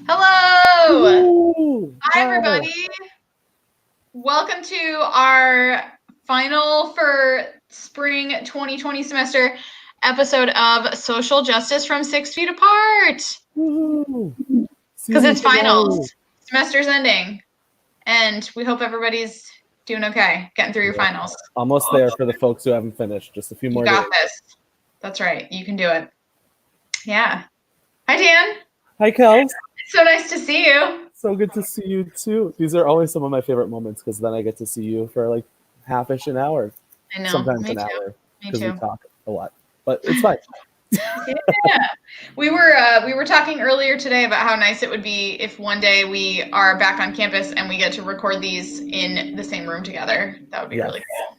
Hello! Ooh, Hi, everybody. Welcome to our final for spring 2020 semester episode of Social Justice from 6 Feet Apart. Woohoo! Because Season it's finals. finale. Semester's ending. And we hope everybody's doing okay, getting through your finals. Almost there for the folks who haven't finished. Just a few You more got days. this. That's right. You can do it. Yeah. Hi, Dan. Hi, Kels. It's so nice to see you. So good to see you too. These are always some of my favorite moments because then I get to see you for like half-ish an hour. I know. Sometimes Me an too. hour Me because we too. talk a lot. But it's fine. Yeah, we were talking earlier today about how nice it would be if one day we are back on campus and we get to record these in the same room together. That would be really cool.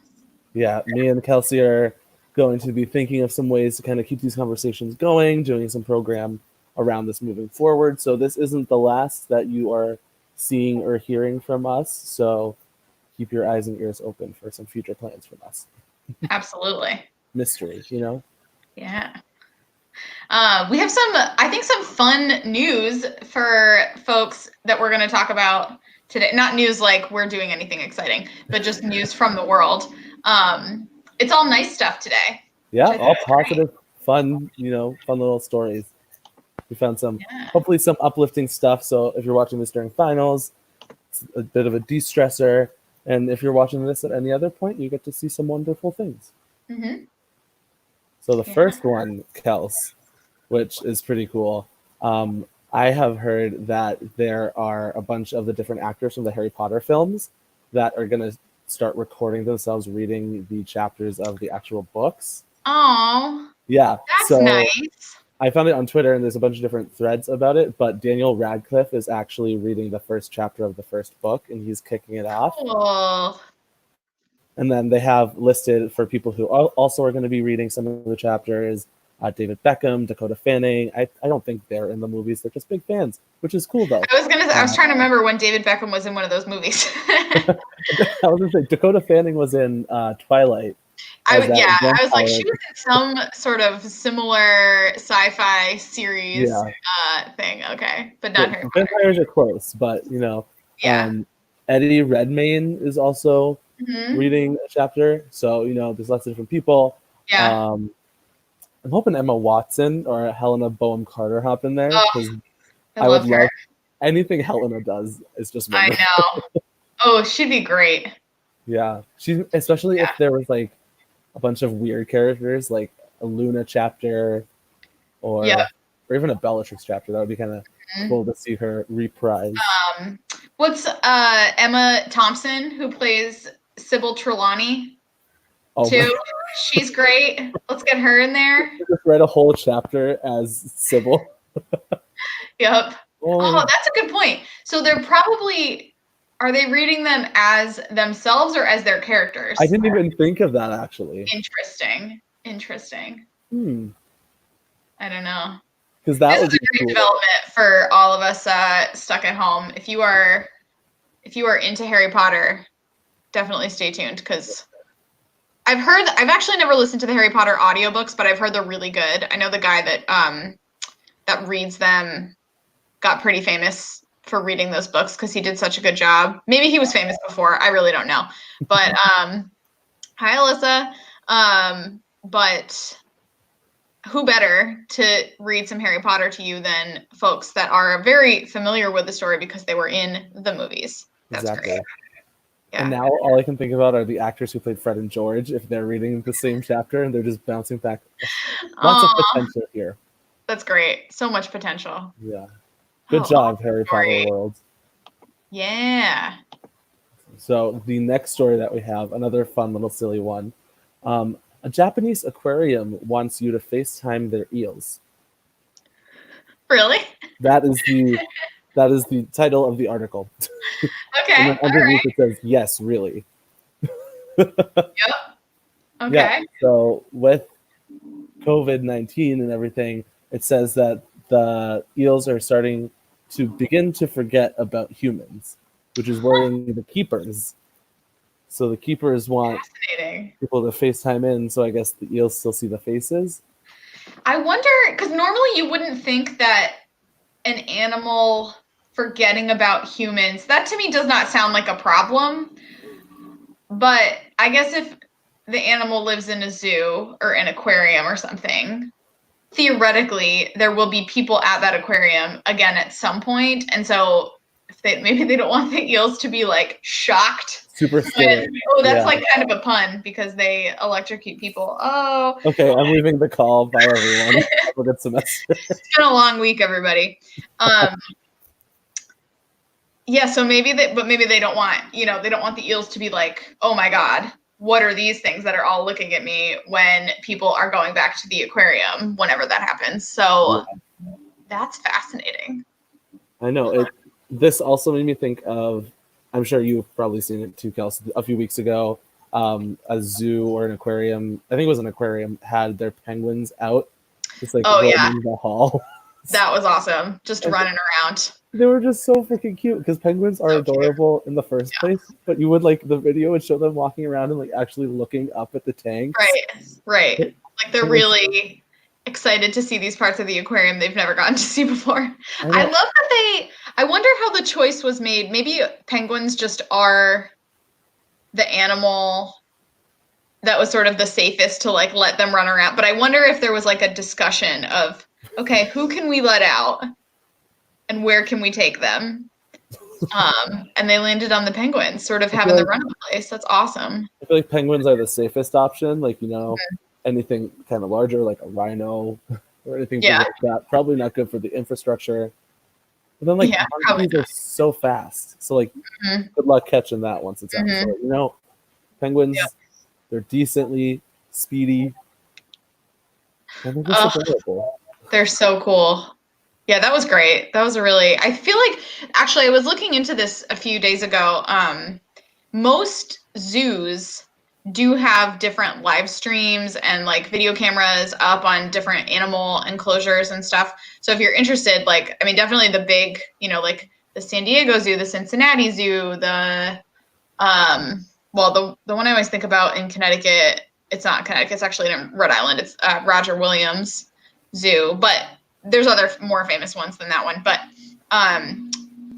Yeah, me and Kelsey are going to be thinking of some ways to kind of keep these conversations going, doing some program around this moving forward. So this isn't the last that you are seeing or hearing from us. So keep your eyes and ears open for some future plans from us. Absolutely. Mystery, you know? Yeah. We have some fun news for folks that we're going to talk about today. Not news like we're doing anything exciting, but just news from the world. It's all nice stuff today. Yeah, all positive, fun, fun little stories. We found hopefully some uplifting stuff. So if you're watching this during finals, it's a bit of a de-stressor. And if you're watching this at any other point, you get to see some wonderful things. Mm-hmm. So the first one, Kels, which is pretty cool. I have heard that there are a bunch of the different actors from the Harry Potter films that are going to start recording themselves reading the chapters of the actual books. Oh, yeah, that's nice. I found it on Twitter, and there's a bunch of different threads about it, but Daniel Radcliffe is actually reading the first chapter of the first book, and he's kicking it off. Cool. And then they have listed for people who also are going to be reading some of the chapters, David Beckham, Dakota Fanning. I don't think they're in the movies. They're just big fans, which is cool, though. I was trying to remember when David Beckham was in one of those movies. I was going to say, Dakota Fanning was in Twilight. I was like, she was in some sort of similar sci-fi series thing. Okay, but not Harry Potter. Vampires are close, but Eddie Redmayne is also reading a chapter. So there's lots of different people. Yeah. I'm hoping Emma Watson or Helena Bonham Carter hop in there because I would love anything Helena does is just wonderful. I know. Oh, she'd be great. Yeah, especially if there was like a bunch of weird characters, like a Luna chapter, or even a Bellatrix chapter. That would be kind of cool to see her reprise. What's Emma Thompson, who plays Sybil Trelawney? Too. She's great. Let's get her in there. Just write a whole chapter as Sybil. Yep. Oh, that's a good point. So they're probably, are they reading them as themselves or as their characters? I didn't even think of that, actually. Interesting. I don't know. Because that was a great development for all of us stuck at home. If you are into Harry Potter, definitely stay tuned because I've actually never listened to the Harry Potter audiobooks, but I've heard they're really good. I know the guy that reads them got pretty famous for reading those books because he did such a good job. Maybe he was famous before. I really don't know. But hi, Alyssa. But who better to read some Harry Potter to you than folks that are very familiar with the story because they were in the movies. That's great. Yeah. And now all I can think about are the actors who played Fred and George, if they're reading the same chapter and they're just bouncing back. Lots of potential here. That's great. So much potential. Yeah. Good job, Harry Potter world. Yeah. So the next story that we have, another fun little silly one. A Japanese aquarium wants you to FaceTime their eels. Really? That is the title of the article. Okay. And then underneath it says, yes, really. Yep. Okay. Yeah, so with COVID-19 and everything, it says that the eels are starting to begin to forget about humans, which is worrying the keepers. So the keepers want people to FaceTime in, so I guess the eels still see the faces. I wonder, because normally you wouldn't think that an animal forgetting about humans, that to me does not sound like a problem. But I guess if the animal lives in a zoo or an aquarium or something, theoretically there will be people at that aquarium again at some point. And so maybe they don't want the eels to be like shocked. Super scared. Oh, that's like kind of a pun because they electrocute people. Oh. Okay, I'm leaving the call. Bye, everyone. Have a good semester. It's been a long week, everybody. Yeah, so maybe they don't want, they don't want the eels to be like, oh my God, what are these things that are all looking at me when people are going back to the aquarium whenever that happens. So That's fascinating. I know. This also made me think of, I'm sure you've probably seen it too, Kelsey, a few weeks ago, a zoo or an aquarium, I think it was an aquarium, had their penguins out, just like roaming the hall. That was awesome. Just running around. They were just so freaking cute because penguins are adorable in the first place, but you would the video would show them walking around and actually looking up at the tanks. Right. Like they're really excited to see these parts of the aquarium they've never gotten to see before. I love that I wonder how the choice was made. Maybe penguins just are the animal that was sort of the safest to let them run around. But I wonder if there was a discussion of, okay, who can we let out and where can we take them? And they landed on the penguins, sort of having the run of the place. That's awesome. I feel like penguins are the safest option. Anything kind of larger, like a rhino or anything like that. Probably not good for the infrastructure. But then monkeys are so fast. So good luck catching that once it's out. So, penguins, they're decently speedy. And they're just adorable. They're so cool. Yeah, that was great. That was I feel like, actually, I was looking into this a few days ago. Most zoos do have different live streams and video cameras up on different animal enclosures and stuff. So if you're interested, definitely the big, the San Diego Zoo, the Cincinnati Zoo, the one I always think about in Connecticut, it's not Connecticut, it's actually in Rhode Island. It's Roger Williams Zoo, but there's other more famous ones than that one. But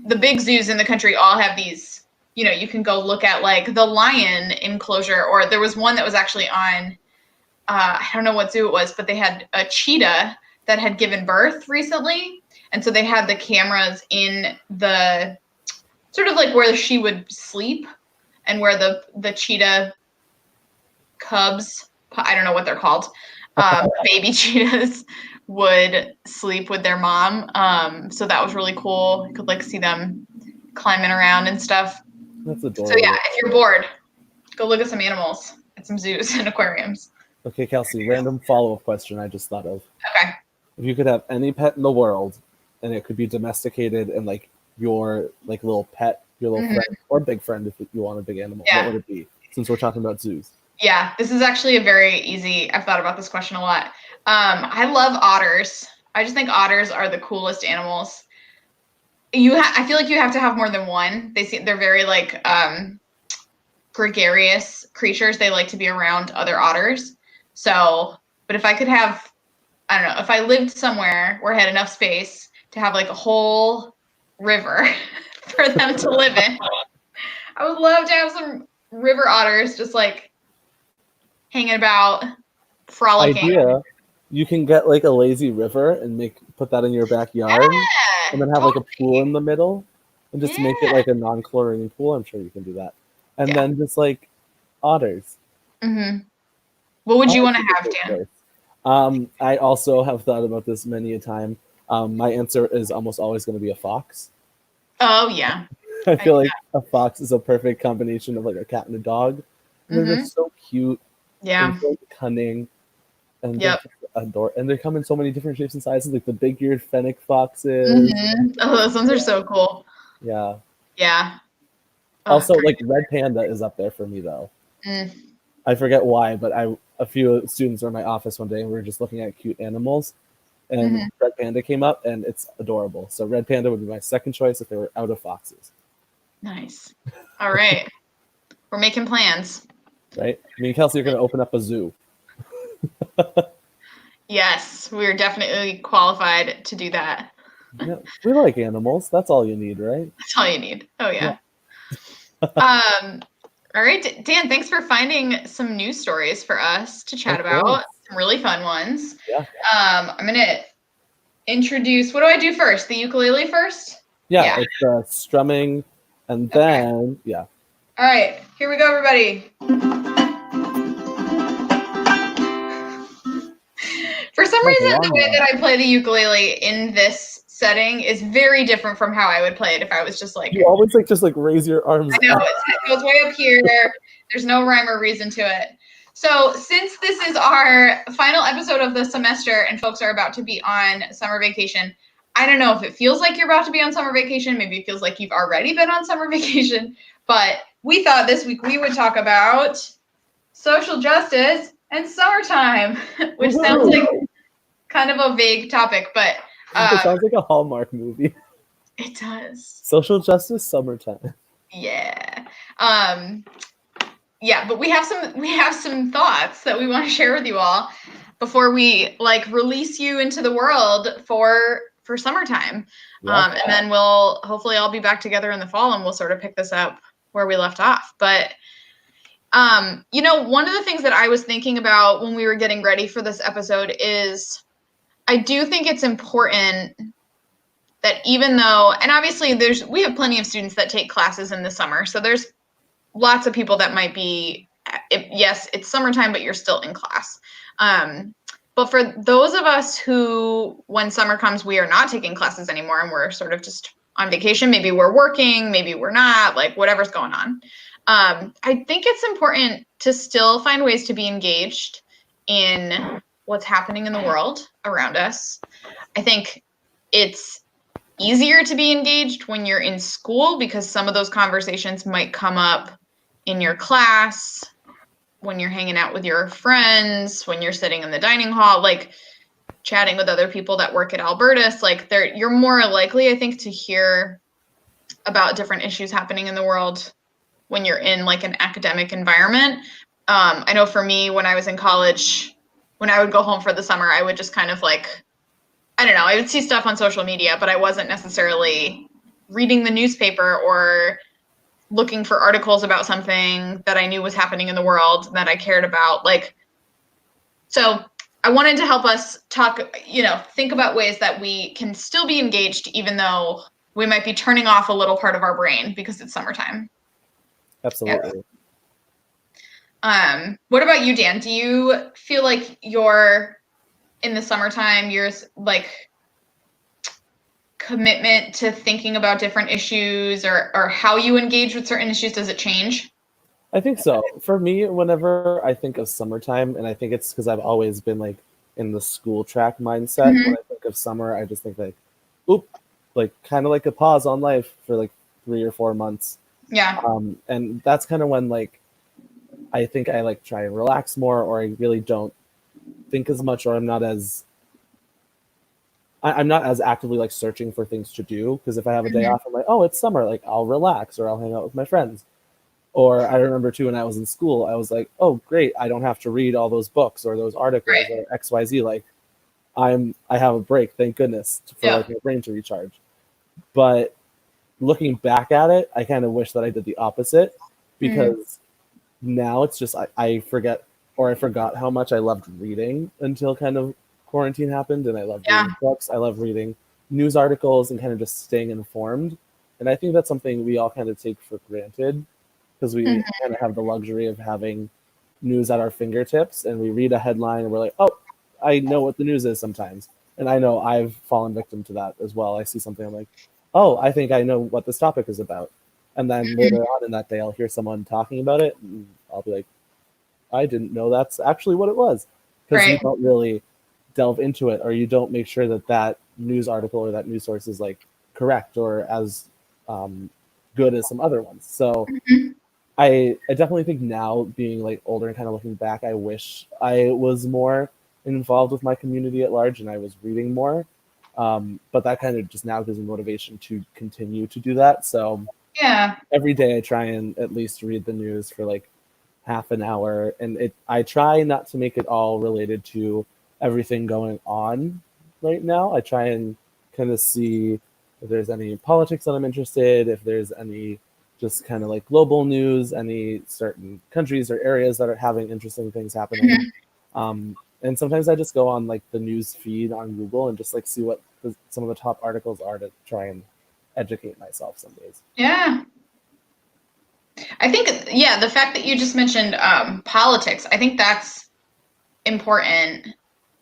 the big zoos in the country all have these, you can go look at the lion enclosure, or there was one that was actually on, I don't know what zoo it was, but they had a cheetah that had given birth recently. And so they had the cameras in the sort of where she would sleep and where the cheetah cubs, I don't know what they're called, baby cheetahs would sleep with their mom. So that was really cool. You could see them climbing around and stuff. That's adorable. So yeah, if you're bored, go look at some animals at some zoos and aquariums. Okay, Kelsey, random follow-up question I just thought of. Okay. If you could have any pet in the world and it could be domesticated and your little pet, your little friend or big friend if you want a big animal, what would it be? Since we're talking about zoos. Yeah, this is actually a very easy, I've thought about this question a lot. I love otters. I just think otters are the coolest animals. I feel like you have to have more than one. They're very gregarious creatures. They like to be around other otters. So, but if I could have, I don't know, if I lived somewhere where I had enough space to have a whole river for them to live in, I would love to have some river otters just hanging about, frolicking. Idea. You can get a lazy river and put that in your backyard, and then have a pool in the middle, and just make it a non-chlorine pool. I'm sure you can do that, and then just otters. Mm-hmm. What would you want to have, Dan? I also have thought about this many a time. My answer is almost always going to be a fox. Oh yeah. I feel like a fox is a perfect combination of a cat and a dog. And they're just so cute. Yeah. And so cunning. And and they come in so many different shapes and sizes, like the big-eared fennec foxes. Oh, those ones are so cool. Yeah. Yeah. Also, red panda is up there for me though. I forget why, but a few students were in my office one day and we were just looking at cute animals, and red panda came up, and it's adorable. So red panda would be my second choice if they were out of foxes. Nice. All right. We're making plans. Right? Me and Kelsey are going to open up a zoo. Yes, we're definitely qualified to do that. Yeah, we like animals. That's all you need, right? That's all you need. Oh yeah. All right, Dan, thanks for finding some news stories for us to chat Of about. course. Some really fun ones. Yeah. I'm gonna introduce. What do I do first? The ukulele first? Yeah, it's strumming, and then yeah. All right, here we go, everybody. For some That's a reason, long the way one. that I play the ukulele in this setting is very different from how I would play it if I was just like. You always just raise your arms. I know up. it goes way up here. There's no rhyme or reason to it. So, since this is our final episode of the semester and folks are about to be on summer vacation, I don't know if it feels like you're about to be on summer vacation. Maybe it feels like you've already been on summer vacation. But we thought this week we would talk about social justice and summertime, which sounds like kind of a vague topic, but It sounds like a Hallmark movie. it does. Social justice, summertime. Yeah. Yeah, but we have some thoughts that we want to share with you all before we release you into the world for summertime. Yeah. And then we'll hopefully all be back together in the fall and we'll sort of pick this up where we left off. But one of the things that I was thinking about when we were getting ready for this episode is I do think it's important that even though, and obviously we have plenty of students that take classes in the summer, so there's lots of people that might be, yes, it's summertime, but you're still in class. But for those of us who, when summer comes, we are not taking classes anymore and we're sort of just on vacation, maybe we're working, maybe we're not, whatever's going on. I think it's important to still find ways to be engaged in what's happening in the world around us. I think it's easier to be engaged when you're in school because some of those conversations might come up in your class, when you're hanging out with your friends, when you're sitting in the dining hall, chatting with other people that work at Albertus, you're more likely, I think, to hear about different issues happening in the world when you're in an academic environment. I know for me, when I was in college, when I would go home for the summer, I would just kind of I don't know, I would see stuff on social media, but I wasn't necessarily reading the newspaper or looking for articles about something that I knew was happening in the world that I cared about. So I wanted to help us talk, think about ways that we can still be engaged, even though we might be turning off a little part of our brain because it's summertime. Absolutely. What about you, Dan? Do you feel like you're in the summertime, yours commitment to thinking about different issues or how you engage with certain issues, does it change? I think so. For me, whenever I think of summertime, and I think it's because I've always been in the school track mindset. Mm-hmm. When I think of summer, I just think kind of like a pause on life for 3 or 4 months. Yeah. And that's kind of when I think I try and relax more, or I really don't think as much, or I'm not as actively searching for things to do, because if I have a day off, I'm oh, it's summer, I'll relax or I'll hang out with my friends. Or I remember too, when I was in school, I was oh great, I don't have to read all those books or those articles or XYZ. I have a break, thank goodness, for my brain to recharge. But looking back at it, I kind of wish that I did the opposite, because now it's just I forget, or I forgot how much I loved reading until kind of quarantine happened, and I loved reading books. I love reading news articles and kind of just staying informed. And I think that's something we all kind of take for granted, because we kind of have the luxury of having news at our fingertips, and we read a headline and we're oh, I know what the news is sometimes. And I know I've fallen victim to that as well. I see something, I'm oh, I think I know what this topic is about. And then later on in that day, I'll hear someone talking about it, and I'll be I didn't know that's actually what it was. Because you don't really delve into it, or you don't make sure that news article or that news source is correct or as good as some other ones. So I definitely think now, being older and kind of looking back, I wish I was more involved with my community at large and I was reading more. But that kind of just now gives me motivation to continue to do that. So every day I try and at least read the news for half an hour, and I try not to make it all related to everything going on right now. I try and kind of see if there's any politics that I'm interested, if there's any just kind of like global news, any certain countries or areas that are having interesting things happening. And sometimes I just go on like the news feed on Google and just like see what some of the top articles are to try and educate myself some days. Yeah. I think, yeah, the fact that you just mentioned politics, I think that's important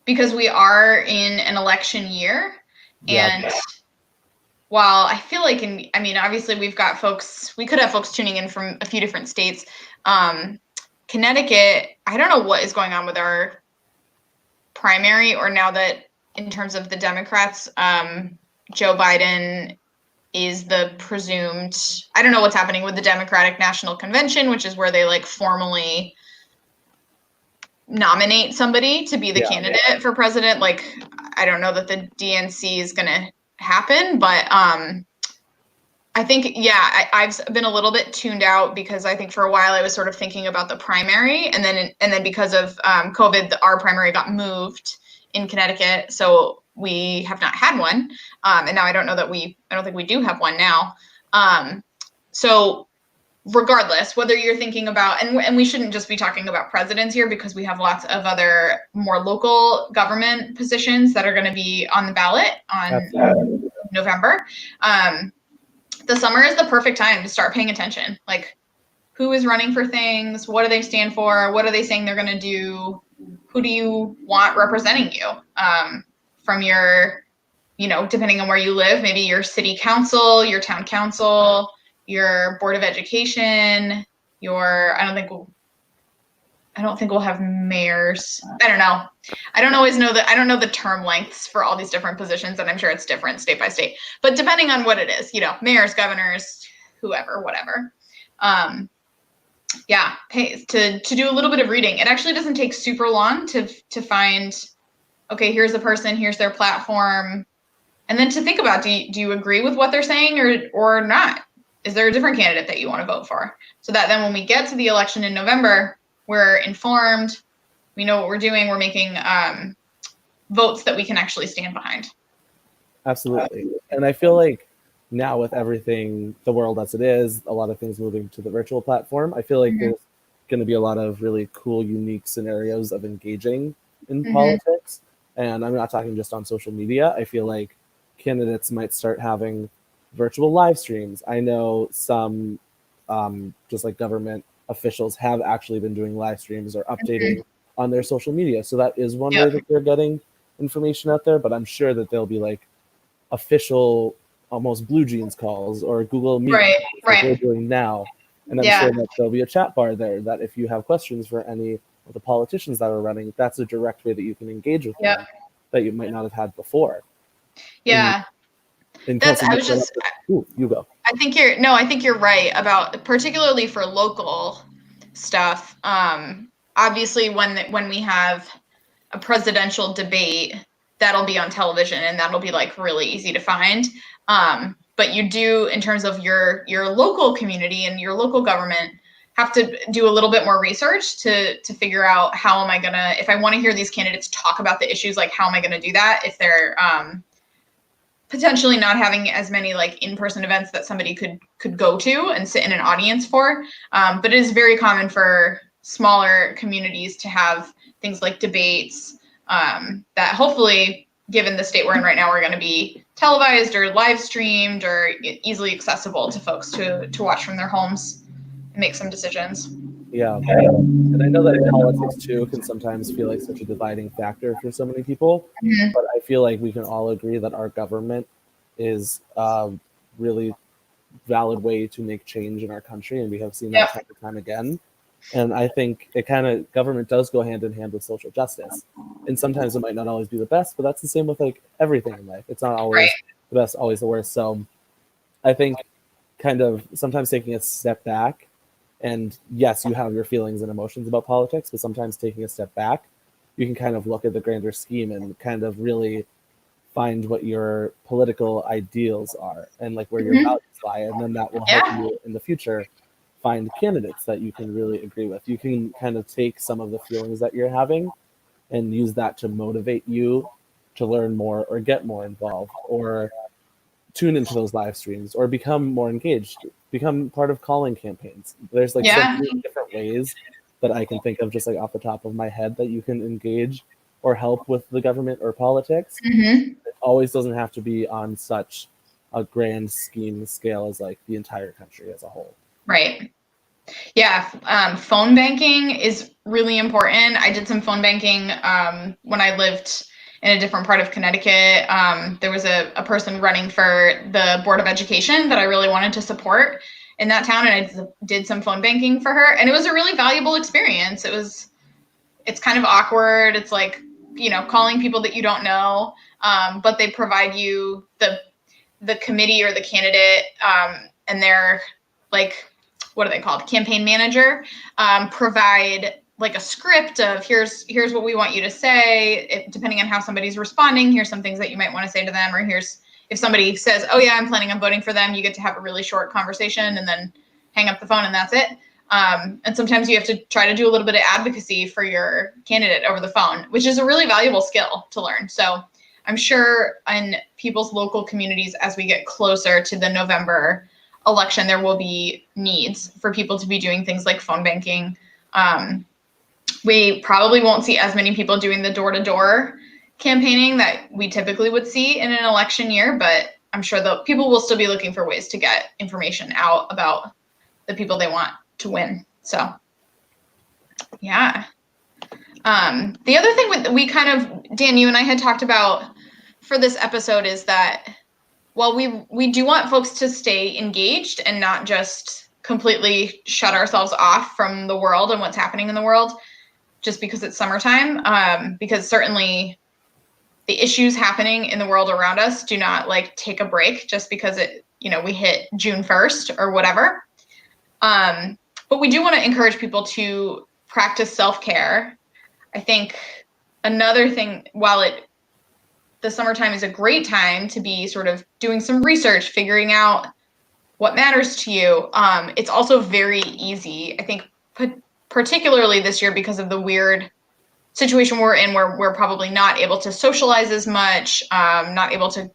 because we are in an election year. And while I feel like, obviously we could have folks tuning in from a few different states. Connecticut, I don't know what is going on with our primary, or now that in terms of the Democrats, Joe Biden is the presumed, I don't know what's happening with the Democratic National Convention, which is where they like formally nominate somebody to be the candidate for president. Like, I don't know that the DNC is going to happen, but I think, I've been a little bit tuned out because I think for a while I was sort of thinking about the primary, and then because of COVID, our primary got moved in Connecticut, so we have not had one, and now I don't think we do have one now. So regardless, whether you're thinking about, and we shouldn't just be talking about presidents here because we have lots of other more local government positions that are going to be on the ballot on November. The summer is the perfect time to start paying attention. Like, who is running for things? What do they stand for? What are they saying they're going to do? Who do you want representing you? From your, depending on where you live, maybe your city council, your town council, your board of education, I don't think we'll have mayors. I don't know. I don't know the term lengths for all these different positions, and I'm sure it's different state by state. But depending on what it is, mayors, governors, whoever, whatever. To do a little bit of reading. It actually doesn't take super long to find, okay, here's the person, here's their platform, and then to think about, do you agree with what they're saying or not? Is there a different candidate that you want to vote for? So that then when we get to the election in November, we're informed, we know what we're doing, we're making votes that we can actually stand behind. Absolutely. And I feel like now with everything, the world as it is, a lot of things moving to the virtual platform, I feel like there's going to be a lot of really cool, unique scenarios of engaging in politics. And I'm not talking just on social media. I feel like candidates might start having virtual live streams. I know some just like government officials have actually been doing live streams or updating on their social media. So that is one way that they're getting information out there, but I'm sure that there'll be like official, almost Blue Jeans calls or Google Meet like we're doing now. And I'm sure that there'll be a chat bar there that if you have questions for any of the politicians that are running, that's a direct way that you can engage with them that you might not have had before. Yeah. You go. I think you're right about, particularly for local stuff. Obviously when we have a presidential debate, that'll be on television and that'll be like really easy to find. But you do, in terms of your local community and your local government, have to do a little bit more research to figure out how am I gonna, if I want to hear these candidates talk about the issues, like how am I gonna do that if they're potentially not having as many like in-person events that somebody could go to and sit in an audience for. But it is very common for smaller communities to have things like debates that hopefully, given the state we're in right now, are going to be televised or live streamed or easily accessible to folks to watch from their homes and make some decisions. Yeah. And I know that politics too can sometimes feel like such a dividing factor for so many people, but I feel like we can all agree that our government is a really valid way to make change in our country, and we have seen that time and time again. And I think government does go hand in hand with social justice. And sometimes it might not always be the best, but that's the same with like everything in life. It's not always the best, always the worst. So I think kind of sometimes taking a step back, and yes, you have your feelings and emotions about politics, but sometimes taking a step back, you can kind of look at the grander scheme and kind of really find what your political ideals are and like where your values lie. And then that will help you in the future find candidates that you can really agree with. You can kind of take some of the feelings that you're having and use that to motivate you to learn more or get more involved or tune into those live streams or become more engaged, become part of calling campaigns. There's like so Yeah. many different ways that I can think of just like off the top of my head that you can engage or help with the government or politics. Mm-hmm. It always doesn't have to be on such a grand scheme scale as like the entire country as a whole. Right. Yeah. Phone banking is really important. I did some phone banking when I lived in a different part of Connecticut. There was a person running for the Board of Education that I really wanted to support in that town, and I did some phone banking for her, and it was a really valuable experience. It's kind of awkward. It's like, calling people that you don't know, but they provide you the committee or the candidate, and they're like, what are they called? Campaign manager, provide like a script of here's what we want you to say. Depending on how somebody's responding, here's some things that you might want to say to them, or here's if somebody says, oh yeah, I'm planning on voting for them, you get to have a really short conversation and then hang up the phone and that's it. And sometimes you have to try to do a little bit of advocacy for your candidate over the phone, which is a really valuable skill to learn. So I'm sure in people's local communities, as we get closer to the November election, there will be needs for people to be doing things like phone banking. We probably won't see as many people doing the door-to-door campaigning that we typically would see in an election year, but I'm sure the people will still be looking for ways to get information out about the people they want to win. So, yeah. The other thing we kind of, Dan, you and I had talked about for this episode is that while we do want folks to stay engaged and not just completely shut ourselves off from the world and what's happening in the world just because it's summertime, because certainly the issues happening in the world around us do not like take a break just because we hit June 1st or whatever. But we do want to encourage people to practice self-care. I think another thing, while the summertime is a great time to be sort of doing some research, figuring out what matters to you, it's also very easy, I think, particularly this year because of the weird situation we're in where we're probably not able to socialize as much, not able to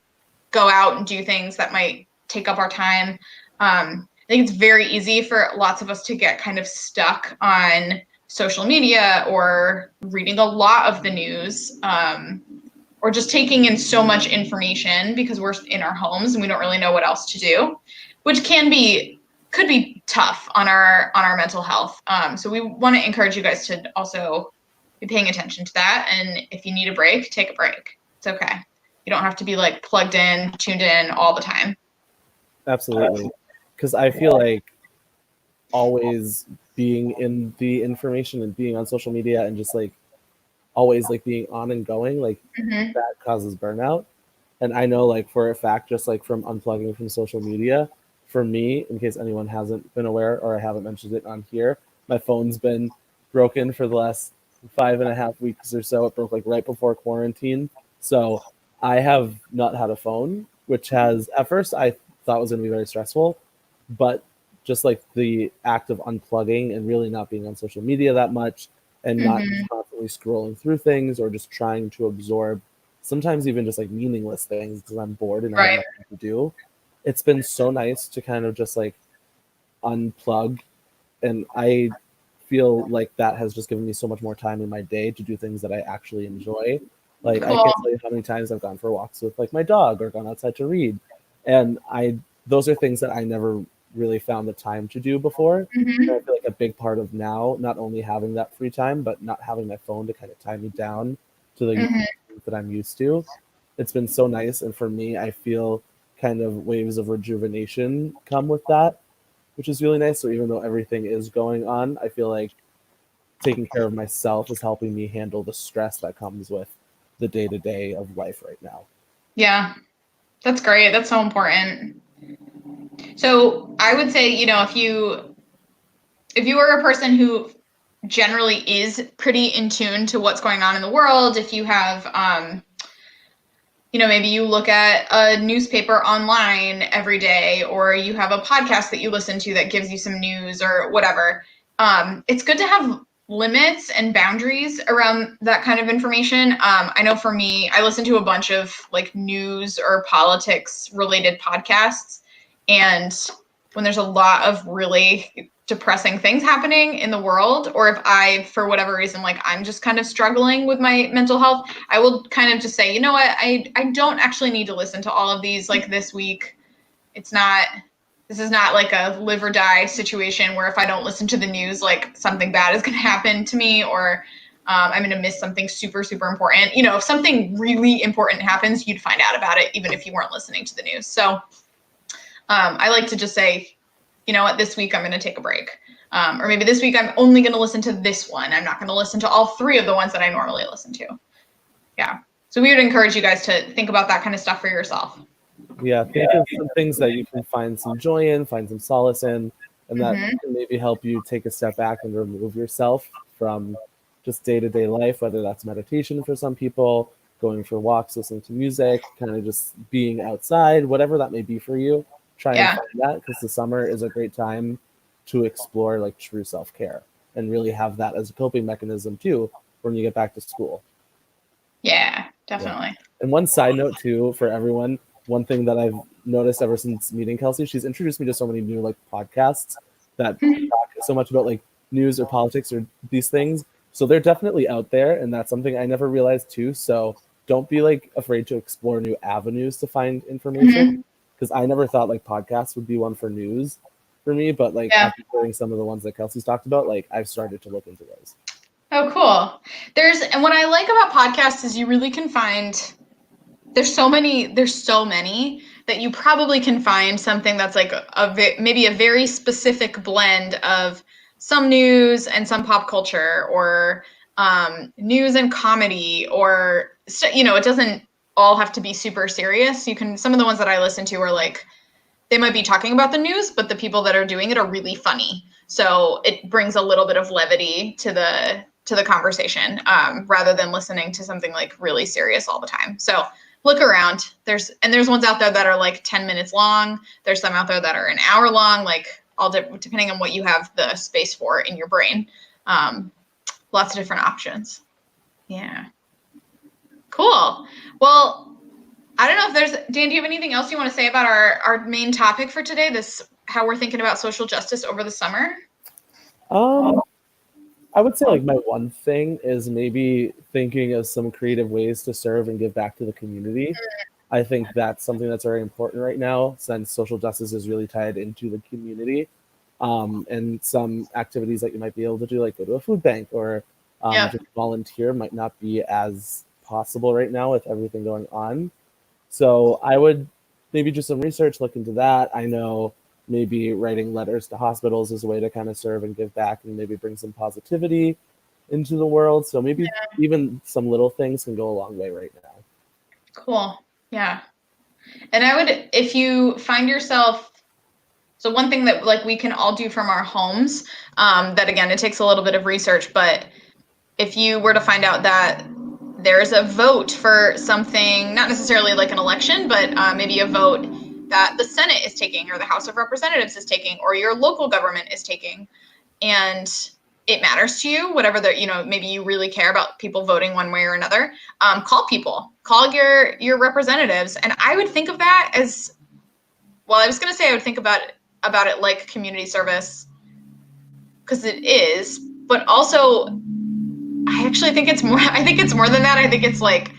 go out and do things that might take up our time. I think it's very easy for lots of us to get kind of stuck on social media or reading a lot of the news, or just taking in so much information because we're in our homes and we don't really know what else to do, which could be tough on our mental health. So we want to encourage you guys to also be paying attention to that. And if you need a break, take a break. It's okay. You don't have to be like plugged in, tuned in all the time. Absolutely. Because I feel like always being in the information and being on social media and just like always like being on and going, like that causes burnout. And I know like for a fact, just like from unplugging from social media, for me, in case anyone hasn't been aware or I haven't mentioned it on here, my phone's been broken for the last 5.5 weeks or so. It broke like right before quarantine. So I have not had a phone, which has at first I thought was going to be very stressful, but just like the act of unplugging and really not being on social media that much and not constantly scrolling through things or just trying to absorb sometimes even just like meaningless things because I'm bored and I have nothing to do. It's been so nice to kind of just like unplug, and I feel like that has just given me so much more time in my day to do things that I actually enjoy. Like I can't tell you how many times I've gone for walks with like my dog or gone outside to read, and those are things that I never really found the time to do before. And I feel like a big part of now not only having that free time but not having my phone to kind of tie me down to the things that I'm used to. It's been so nice, and for me I feel kind of waves of rejuvenation come with that, which is really nice. So even though everything is going on, I feel like taking care of myself is helping me handle the stress that comes with the day-to-day of life right now. Yeah, that's great. That's so important. So I would say, if you are a person who generally is pretty in tune to what's going on in the world, if you have, maybe you look at a newspaper online every day, or you have a podcast that you listen to that gives you some news or whatever, it's good to have limits and boundaries around that kind of information. I know for me, I listen to a bunch of like news or politics related podcasts, and when there's a lot of really depressing things happening in the world, or if I, for whatever reason, like I'm just kind of struggling with my mental health, I will kind of just say, you know what, I don't actually need to listen to all of these like this week. This is not like a live or die situation where if I don't listen to the news, like something bad is going to happen to me, or I'm going to miss something super, super important. You know, if something really important happens, you'd find out about it even if you weren't listening to the news. So I like to just say, you know what, this week I'm going to take a break. Or maybe this week I'm only going to listen to this one. I'm not going to listen to all three of the ones that I normally listen to. Yeah. So we would encourage you guys to think about that kind of stuff for yourself. Yeah, think of some things that you can find some joy in, find some solace in, and that can maybe help you take a step back and remove yourself from just day-to-day life, whether that's meditation for some people, going for walks, listening to music, kind of just being outside, whatever that may be for you. Try and find that, because the summer is a great time to explore like true self-care and really have that as a coping mechanism too when you get back to school. Yeah, definitely. Yeah. And one side note too for everyone, one thing that I've noticed ever since meeting Kelsey, she's introduced me to so many new like podcasts that talk so much about like news or politics or these things. So they're definitely out there, and that's something I never realized too. So don't be like afraid to explore new avenues to find information, because I never thought like podcasts would be one for news for me, but like after hearing some of the ones that Kelsey's talked about, like I've started to look into those. Oh, cool. And what I like about podcasts is you really can find, there's so many that you probably can find something that's like maybe a very specific blend of some news and some pop culture, or news and comedy, or, you know, it doesn't all have to be super serious. Some of the ones that I listen to are like, they might be talking about the news, but the people that are doing it are really funny. So it brings a little bit of levity to the conversation, rather than listening to something like really serious all the time. So look around. There's ones out there that are like 10 minutes long. There's some out there that are an hour long, like depending on what you have the space for in your brain. Lots of different options. Yeah. Cool. Well, I don't know if Dan, do you have anything else you want to say about our main topic for today? How we're thinking about social justice over the summer? I would say like my one thing is maybe thinking of some creative ways to serve and give back to the community. I think that's something that's very important right now, since social justice is really tied into the community. And some activities that you might be able to do, like go to a food bank or just volunteer, might not be as possible right now with everything going on. So I would maybe do some research, look into that. I know maybe writing letters to hospitals is a way to kind of serve and give back and maybe bring some positivity into the world. So maybe even some little things can go a long way right now. Cool. Yeah. And I would, if you find yourself, so one thing that like we can all do from our homes, that again, it takes a little bit of research, but if you were to find out that there's a vote for something, not necessarily like an election, but maybe a vote that the Senate is taking, or the House of Representatives is taking, or your local government is taking, and it matters to you, whatever maybe you really care about people voting one way or another, call your representatives. And I would think of that as, well, I was going to say I would think about it like community service, because it is, but also I actually think it's more than that. I think it's like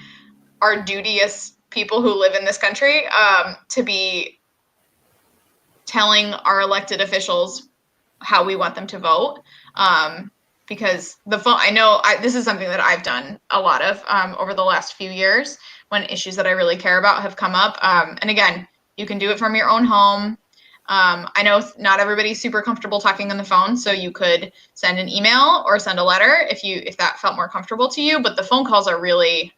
our duty as people who live in this country, to be telling our elected officials how we want them to vote. Because this is something that I've done a lot of over the last few years when issues that I really care about have come up. And again, you can do it from your own home. I know not everybody's super comfortable talking on the phone, so you could send an email or send a letter if that felt more comfortable to you. But the phone calls are really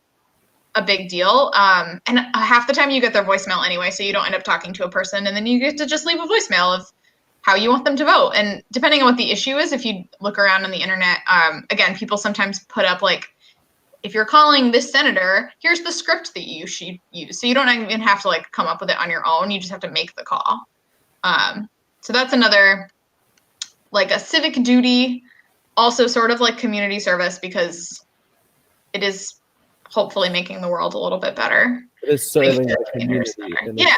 a big deal. And half the time you get their voicemail anyway, so you don't end up talking to a person, and then you get to just leave a voicemail of how you want them to vote. And depending on what the issue is, if you look around on the internet, again, people sometimes put up like, if you're calling this senator, here's the script that you should use. So you don't even have to like come up with it on your own. You just have to make the call. So that's another, like a civic duty also sort of like community service because it is hopefully making the world a little bit better. It is serving the community. Yeah,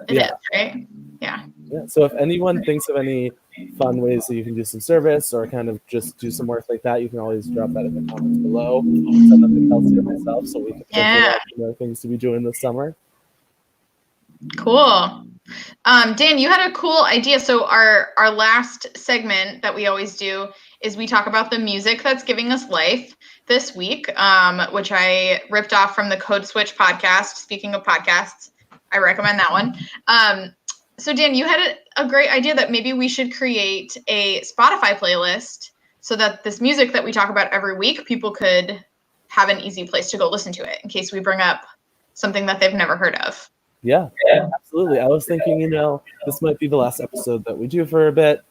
it yeah. is, right? Yeah. Yeah. So if anyone thinks of any fun ways that you can do some service or kind of just do some work like that, you can always drop that in the comments below. Send them to Kelsey or myself so we can figure out some other things to be doing this summer. Cool. Dan, you had a cool idea. So our last segment that we always do is we talk about the music that's giving us life this week, which I ripped off from the Code Switch podcast. Speaking of podcasts, I recommend that one. So Dan, you had a great idea that maybe we should create a Spotify playlist so that this music that we talk about every week, people could have an easy place to go listen to it in case we bring up something that they've never heard of. Yeah, absolutely. I was thinking, this might be the last episode that we do for a bit,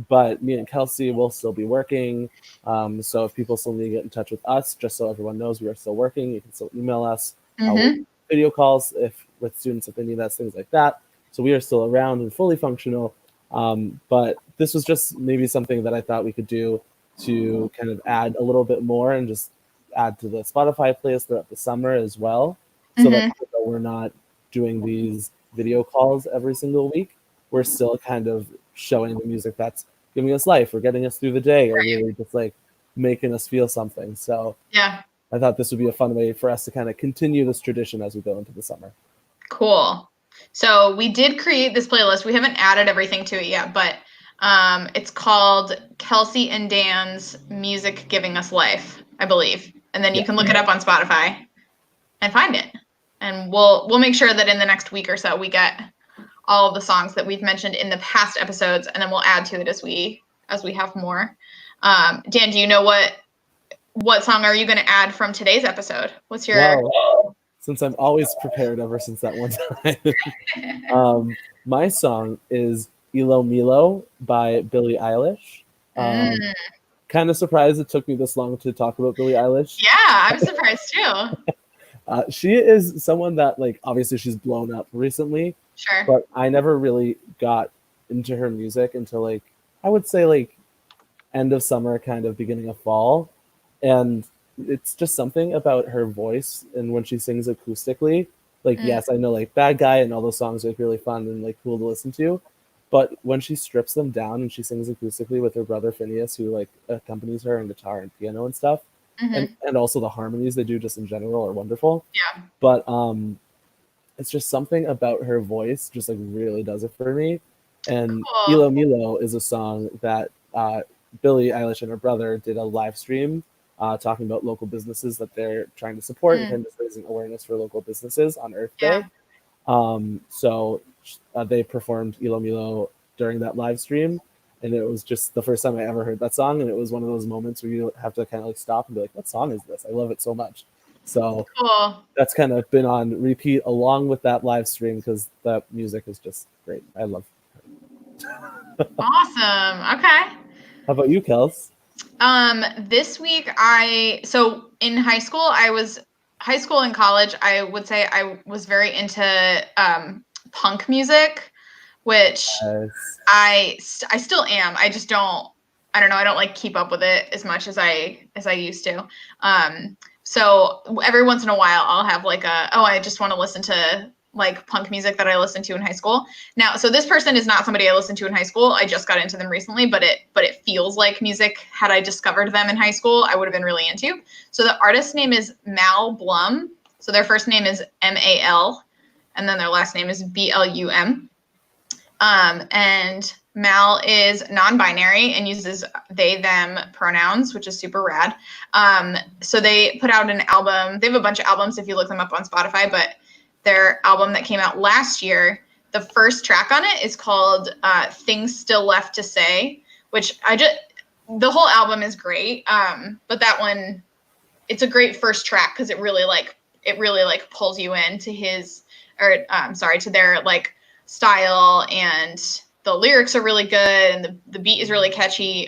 but me and Kelsey will still be working. So if people still need to get in touch with us, just so everyone knows we are still working, you can still email us. Video calls with students if they need us, things like that. So we are still around and fully functional. But this was just maybe something that I thought we could do to kind of add a little bit more and just add to the Spotify playlist throughout the summer as well. So that we're not doing these video calls every single week. We're still kind of showing the music that's giving us life or getting us through the day or really just like making us feel something. So yeah, I thought this would be a fun way for us to kind of continue this tradition as we go into the summer. Cool. So we did create this playlist. We haven't added everything to it yet, but it's called Kelsey and Dan's Music Giving Us Life, I believe. And then you can look it up on Spotify and find it. And we'll make sure that in the next week or so we get all of the songs that we've mentioned in the past episodes, and then we'll add to it as we have more. Dan, do you know what song are you going to add from today's episode? What's your? Well, since I'm always prepared ever since that one time, my song is "Ilo Milo" by Billie Eilish. Kind of surprised it took me this long to talk about Billie Eilish. Yeah, I'm surprised too. She is someone that, like, obviously she's blown up recently. Sure. But I never really got into her music until, like, I would say, like, end of summer, kind of beginning of fall. And it's just something about her voice and when she sings acoustically. Like, yes, I know, like, Bad Guy and all those songs are like, really fun and, like, cool to listen to. But when she strips them down and she sings acoustically with her brother Phineas, who, like, accompanies her on guitar and piano and stuff, and also the harmonies they do just in general are wonderful. Yeah. But it's just something about her voice just like really does it for me. And Cool. Ilo Milo is a song that Billie Eilish and her brother did a live stream talking about local businesses that they're trying to support and kind of raising awareness for local businesses on Earth Day. So they performed Ilo Milo during that live stream. And it was just the first time I ever heard that song. And it was one of those moments where you have to kind of like stop and be like, what song is this? I love it so much. So cool. That's kind of been on repeat along with that live stream because that music is just great. I love it. Awesome. Okay. How about you, Kels? This week so in high school and college, I would say I was very into punk music. Which I still am. I just don't like keep up with it as much as I used to. So every once in a while I'll have like I just want to listen to like punk music that I listened to in high school. Now, so this person is not somebody I listened to in high school. I just got into them recently, but it feels like music had I discovered them in high school, I would have been really into. So the artist's name is Mal Blum. So their first name is M-A-L, and then their last name is B-L-U-M. And Mal is non-binary and uses they, them pronouns, which is super rad. So they put out an album. They have a bunch of albums if you look them up on Spotify, but their album that came out last year, the first track on it is called Things Still Left to Say, which the whole album is great. But that one, it's a great first track because it really pulls you into to their like style, and the lyrics are really good and the beat is really catchy.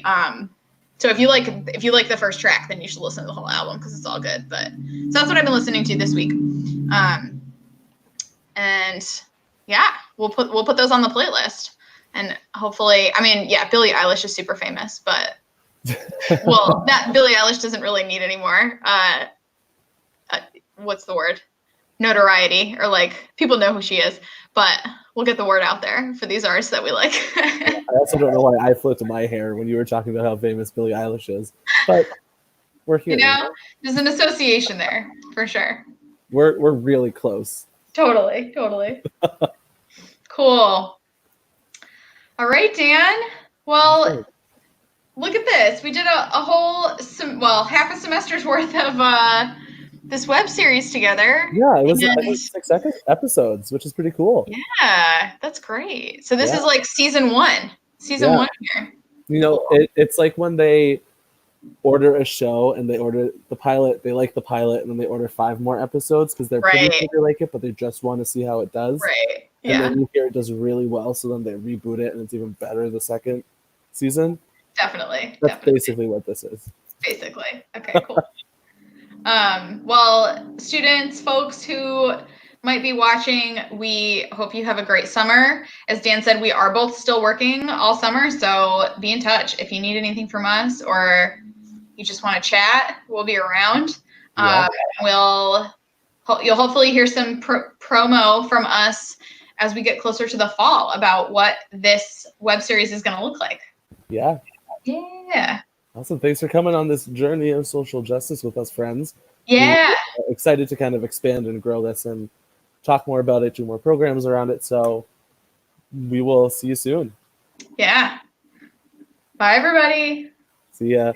So if you like the first track, then you should listen to the whole album because it's all good. But so that's what I've been listening to this week. And yeah, we'll put those on the playlist, and hopefully, Billie Eilish is super famous, but Well, that Billie Eilish doesn't really need any more. What's the word? Notoriety, or like people know who she is, but we'll get the word out there for these artists that we like. I also don't know why I flipped my hair when you were talking about how famous Billie Eilish is, but we're here. There's an association there for sure. We're really close. Totally. Cool. All right, Dan. Well, look at this. We did a whole half a semester's worth of this web series together. Yeah, it was I think 6 episodes, which is pretty cool. Yeah, that's great. So this is like season one. Season one here. You know, it's like when they order a show and they order the pilot, they like the pilot, and then they order 5 more episodes because they're pretty sure they like it, but they just want to see how it does. Right. And then you hear it does really well, so then they reboot it and it's even better the second season. Definitely. That's basically what this is. Basically. Okay, cool. Well, students, folks who might be watching, we hope you have a great summer. As Dan said, we are both still working all summer, so be in touch. If you need anything from us or you just want to chat, we'll be around. You'll hopefully hear some promo from us as we get closer to the fall about what this web series is going to look like. Yeah. Awesome. Thanks for coming on this journey of social justice with us, friends. Yeah. We're excited to kind of expand and grow this and talk more about it, do more programs around it. So we will see you soon. Yeah. Bye, everybody. See ya.